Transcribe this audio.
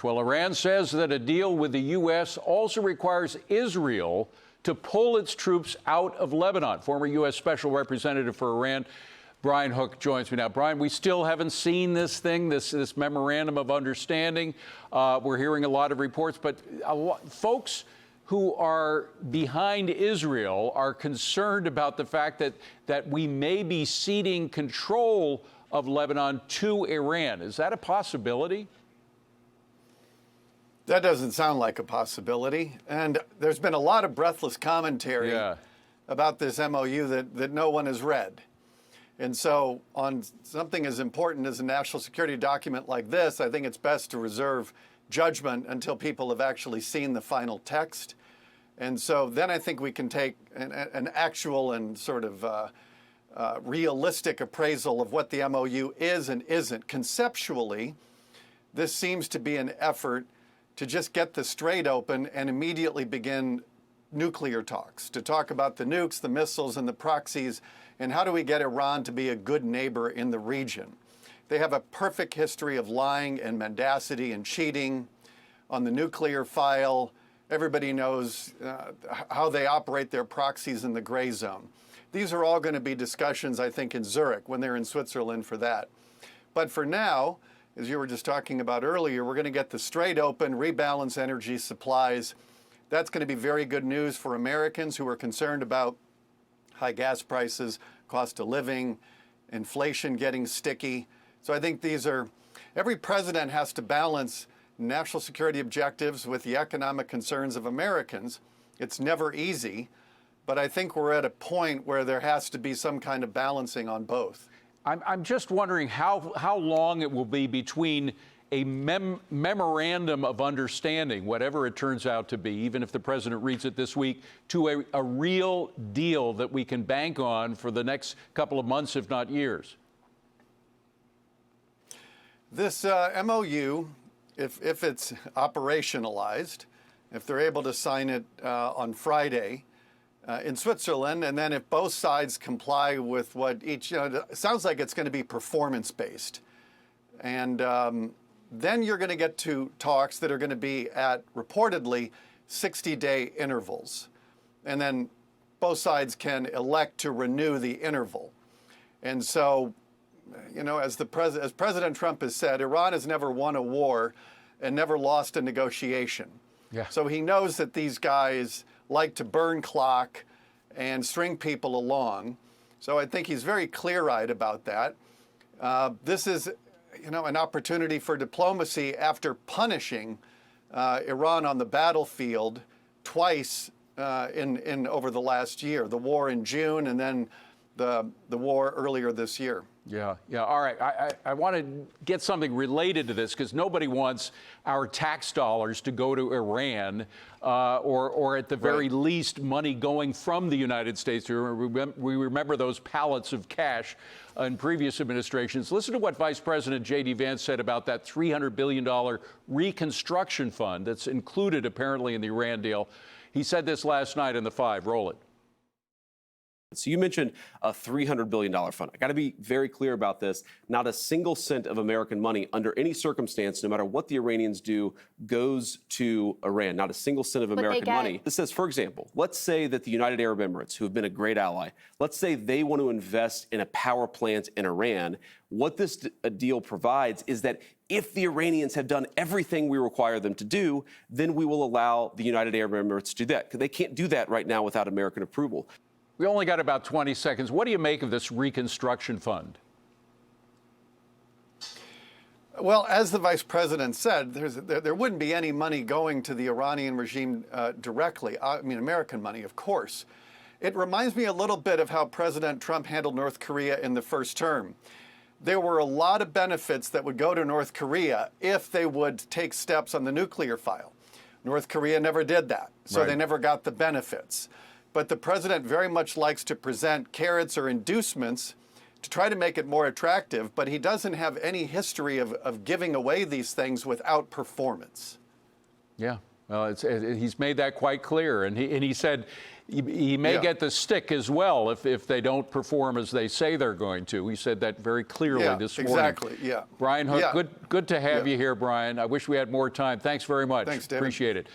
Well, Iran says that a deal with the U.S. also requires Israel to pull its troops out of Lebanon. Former U.S. Special Representative for Iran, Brian Hook, joins me now. Brian, we still haven't seen this thing, this memorandum of understanding. We're hearing a lot of reports, but folks who are behind Israel are concerned about the fact that we may be ceding control of Lebanon to Iran. Is that a possibility? That doesn't sound like a possibility. And there's been a lot of breathless commentary about this MOU that no one has read. And so on something as important as a national security document like this, I think it's best to reserve judgment until people have actually seen the final text. And so then I think we can take an actual and sort of realistic appraisal of what the MOU is and isn't. Conceptually, this seems to be an effort to just get the Strait open and immediately begin nuclear talks, to talk about the nukes, the missiles, and the proxies, and how do we get Iran to be a good neighbor in the region. They have a perfect history of lying and mendacity and cheating on the nuclear file. Everybody knows how they operate their proxies in the gray zone. These are all going to be discussions, I think, in Zurich when they're in Switzerland for that. But for now, as you were just talking about earlier, we're going to get the Strait open, rebalance energy supplies. That's going to be very good news for Americans who are concerned about high gas prices, cost of living, inflation getting sticky. So I think every president has to balance national security objectives with the economic concerns of Americans. It's never easy, but I think we're at a point where there has to be some kind of balancing on both. I'm just wondering how long it will be between a memorandum of understanding, whatever it turns out to be, even if the president reads it this week, to a real deal that we can bank on for the next couple of months, if not years. This MOU, if it's operationalized, if they're able to sign it on Friday, in Switzerland, and then if both sides comply with what each, it sounds like it's going to be performance-based. And then you're going to get to talks that are going to be at, reportedly, 60-day intervals. And then both sides can elect to renew the interval. And so, as President Trump has said, Iran has never won a war and never lost a negotiation. Yeah. So he knows that these guys like to burn clock and string people along. So I think he's very clear-eyed about that. This is, an opportunity for diplomacy after punishing Iran on the battlefield twice over the last year, the war in June and then the war earlier this year. Yeah. All right. I want to get something related to this because nobody wants our tax dollars to go to Iran or at the very least money going from the United States. We remember those pallets of cash in previous administrations. Listen to what Vice President J.D. Vance said about that $300 billion Reconstruction fund that's included apparently in the Iran deal. He said this last night in the Five. Roll it. So you mentioned a $300 billion fund. I got to be very clear about this. Not a single cent of American money under any circumstance, no matter what the Iranians do, goes to Iran. Not a single cent of American money. This says, for example, let's say that the United Arab Emirates, who have been a great ally, let's say they want to invest in a power plant in Iran. What this deal provides is that if the Iranians have done everything we require them to do, then we will allow the United Arab Emirates to do that. Because they can't do that right now without American approval. We only got about 20 seconds. What do you make of this Reconstruction fund? Well, as the vice president said, there wouldn't be any money going to the Iranian regime directly. I mean, American money, of course. It reminds me a little bit of how President Trump handled North Korea in the first term. There were a lot of benefits that would go to North Korea if they would take steps on the nuclear file. North Korea never did that, so they never got the benefits. But the president very much likes to present carrots or inducements to try to make it more attractive, but he doesn't have any history of giving away these things without performance. Yeah. Well, he's made that quite clear, and he said he may get the stick as well if they don't perform as they say they're going to. He said that very clearly this morning. Exactly. Yeah. Brian Hook, good to have you here, Brian. I wish we had more time. Thanks very much. Thanks, David. Appreciate it.